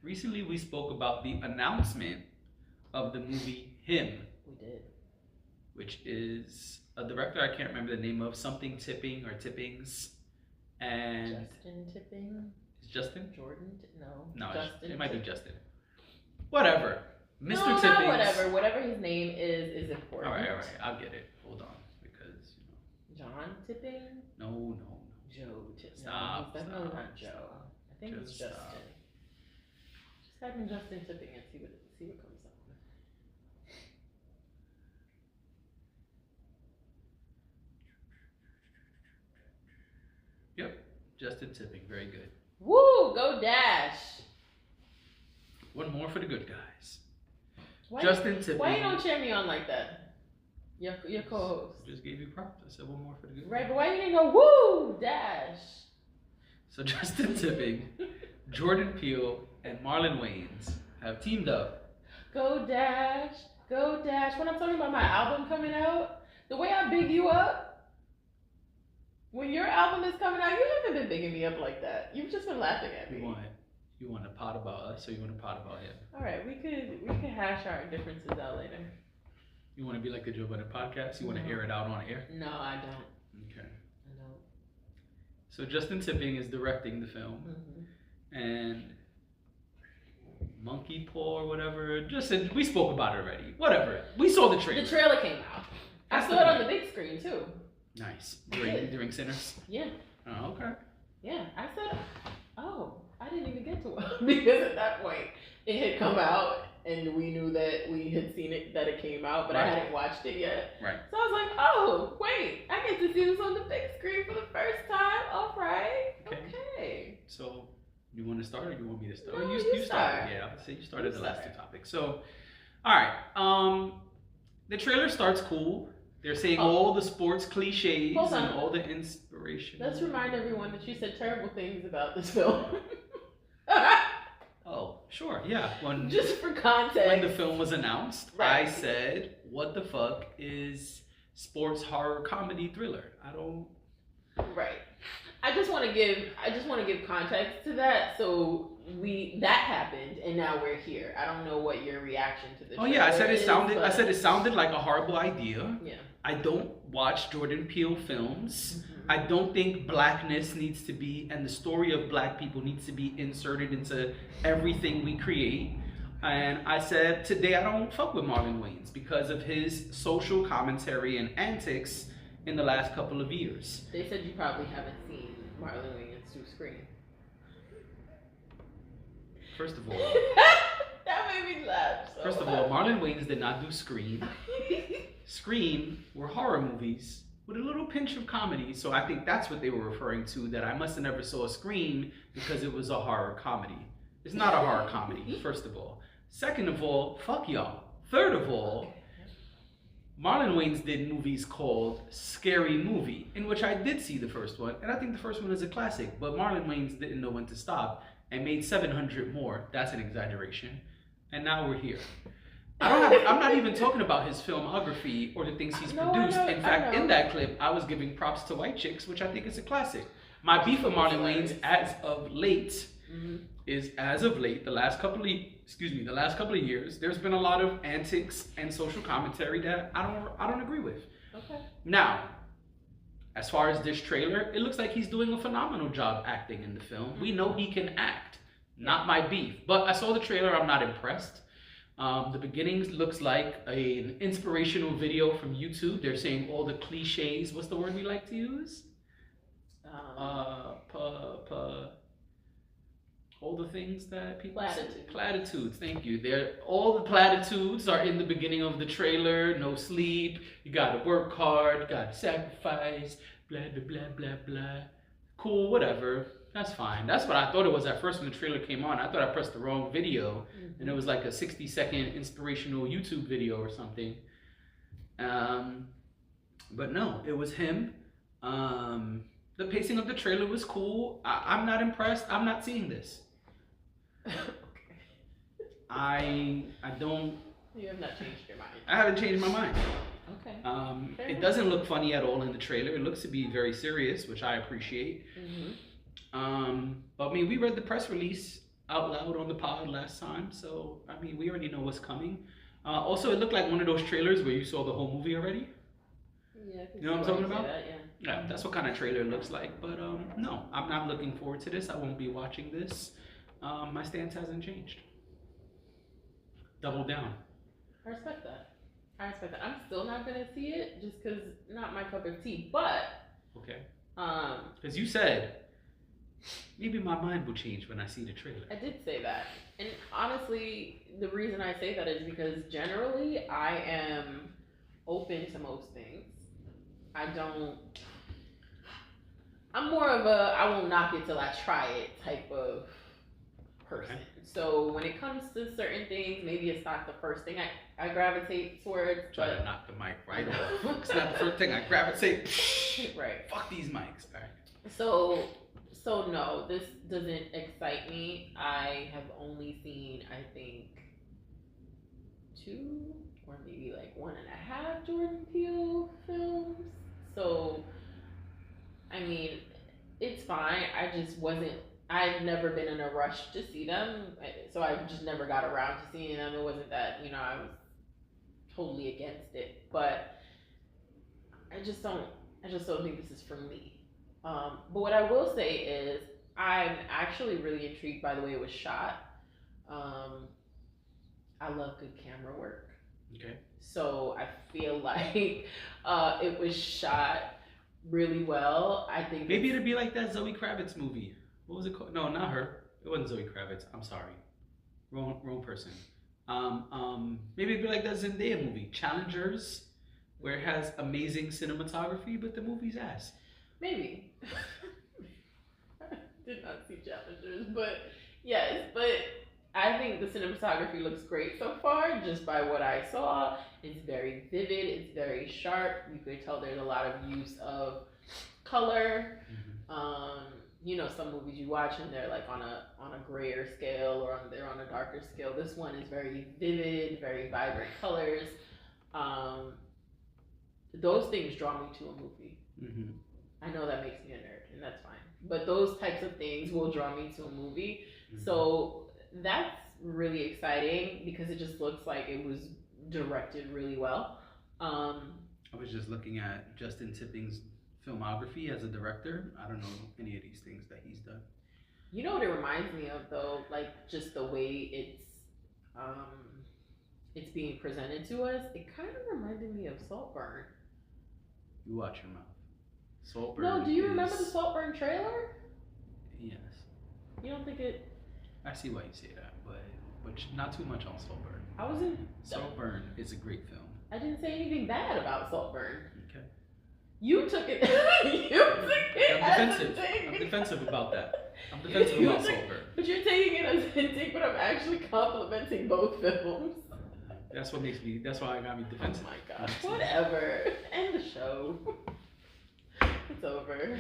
Recently, we spoke about the announcement of the movie Him, We did. which is a director I can't remember the name of, something Tipping or Tippings, and Justin Tipping? is Justin? Jordan? No. No, Justin it might be Tipping. Justin. Whatever, Mr. No, Tippings. not whatever. Whatever his name is important. All right, I'll get it. Hold on, because John Tipping? no. Joe Tipping. Stop, No, he's definitely stop, not Joe. stop. I think it's Just Justin. stop. Just type in Justin Tipping and see what comes up. Yep, Justin Tipping, very good. Woo! Go Dash! One more for the good guys. Why, Justin Tipping. why you don't cheer me on like that? Your co-host. Just gave you props. I said one more for the good Right, guys. but why you didn't go woo Dash? So Justin Tipping, Jordan Peele, and Marlon Wayans have teamed up. Go Dash, go Dash. When I'm talking about my album coming out, the way I big you up, when your album is coming out, you haven't been bigging me up like that. You've just been laughing at me. You want to pot about us, or you want to pot about him? All right, we could hash our differences out later. You want to be like the Joe Budden podcast? You want to air it out on air? No, I don't. Okay. I don't. So Justin Tipping is directing the film, and Monkey Paw or whatever. We spoke about it already. Whatever. We saw the trailer. The trailer came out. I saw it on the big screen too. Nice. Good. During Sinners. Yeah. Oh, okay. Yeah. I said, oh, I didn't even get to it because at that point it had come out and we knew that we had seen it, that it came out, but I Right. hadn't watched it yet. Right. So I was like, oh, wait, I get to see this on the big screen for the first time. All right. Okay. So, you want to start or you want me to start? No, you you started. start. Yeah, I would say you started You the last start. two topics. So, all right. The trailer starts cool. They're saying all the sports cliches Hold on. and all the inspiration. Let's remind everyone that you said terrible things about this film. Oh, sure. Yeah. Just for context. When the film was announced, Right. I said, "What the fuck is sports horror comedy thriller?" I don't. Right. I just want to give context to that. So that happened, and now we're here. I don't know what your reaction to the. Oh yeah, I said trailer it is, sounded. I but- said it sounded like a horrible idea. Yeah. I don't watch Jordan Peele films. Mhm. I don't think blackness needs to be, and the story of black people needs to be inserted into everything we create. And I said today I don't fuck with Marlon Wayans because of his social commentary and antics in the last couple of years. They said you probably haven't seen Marlon Wayans do Scream. First of all, That made me laugh. So first of all, Marlon Wayans did not do Scream. Scream were horror movies with a little pinch of comedy, so I think that's what they were referring to, that I must have never saw Scream because it was a horror comedy. It's not a horror comedy, first of all. Second of all, fuck y'all. Third of all, Marlon Wayans did movies called Scary Movie, in which I did see the first one, and I think the first one is a classic, but Marlon Wayans didn't know when to stop and made 700 more. That's an exaggeration. And now we're here. I'm not even talking about his filmography or the things he's No, I produced. know, In I fact, know. in that clip, I was giving props to White Chicks, which I think is a classic. My beef with Marlon Wayans as of late is the last couple of years, there's been a lot of antics and social commentary that I don't agree with. Okay. Now, as far as this trailer, it looks like he's doing a phenomenal job acting in the film. We know he can act. Not my beef. But I saw the trailer, I'm not impressed. The beginning looks like an inspirational video from YouTube. They're saying all the cliches. What's the word we like to use? All the things that people say. Platitudes. Thank you. All the platitudes are in the beginning of the trailer. No sleep. You gotta work hard. Gotta sacrifice. Blah blah blah blah blah. Cool. Whatever. That's fine. That's what I thought it was at first when the trailer came on. I thought I pressed the wrong video, and it was like a 60-second inspirational YouTube video or something. But no, it was him. The pacing of the trailer was cool. I'm not impressed. I'm not seeing this. I don't. You have not changed your mind. I haven't changed my mind. Okay. It doesn't look funny at all in the trailer. It looks to be very serious, which I appreciate. But I mean, we read the press release. out loud on the pod last time, so I mean, we already know what's coming. Also, it looked like one of those trailers where you saw the whole movie already. Yeah, You know what I'm talking about? that, yeah. Yeah, that's what kind of trailer it looks like. But no, I'm not looking forward to this. I won't be watching this. My stance hasn't changed. Double down. I respect that. I'm still not gonna see it just because not my cup of tea. But Okay. um, Because you said maybe my mind will change when I see the trailer. I did say that, and honestly, the reason I say that is because generally I am open to most things. I'm more of a I won't knock it till I try it type of person. Okay. So when it comes to certain things, maybe it's not the first thing I gravitate towards. Try to knock the mic right off. It's not the first thing I gravitate. Right. Fuck these mics. All right. So no, this doesn't excite me. I have only seen, I think, 2 or maybe like 1.5 Jordan Peele films. So, I mean, it's fine. I've never been in a rush to see them. So I just never got around to seeing them. It wasn't that, I was totally against it. But I just don't think this is for me. But what I will say is I'm actually really intrigued by the way it was shot. I love good camera work. Okay. So I feel like it was shot really well. I think Maybe it'd be like that Zoe Kravitz movie. What was it called? No, not her. It wasn't Zoe Kravitz. I'm sorry. Wrong person. Maybe it'd be like that Zendaya movie, Challengers, where it has amazing cinematography, but the movie's ass. Maybe. I did not see Challengers, but yes, but I think the cinematography looks great so far, just by what I saw. It's very vivid, it's very sharp. You could tell there's a lot of use of color. Some movies you watch and they're like on a grayer scale or they're on a darker scale. This one is very vivid, very vibrant colors. Those things draw me to a movie. Mm-hmm. I know that makes me a nerd, and that's fine. But those types of things will draw me to a movie. Mm-hmm. So that's really exciting because it just looks like it was directed really well. I was just looking at Justin Tipping's filmography as a director. I don't know any of these things that he's done. You know what it reminds me of though? Like just the way it's being presented to us. It kind of reminded me of Saltburn. You watch your mouth. Saltburn. No, do you remember the Saltburn trailer? Yes. You don't think it? I see why you say that, but not too much on Saltburn. I wasn't. Saltburn is a great film. I didn't say anything bad about Saltburn. Okay. You took it. I'm defensive about that. I'm defensive about Saltburn. But you're taking it as a dig, but I'm actually complimenting both films. That's why I got me defensive. Oh my gosh. Whatever. End the show. It's over.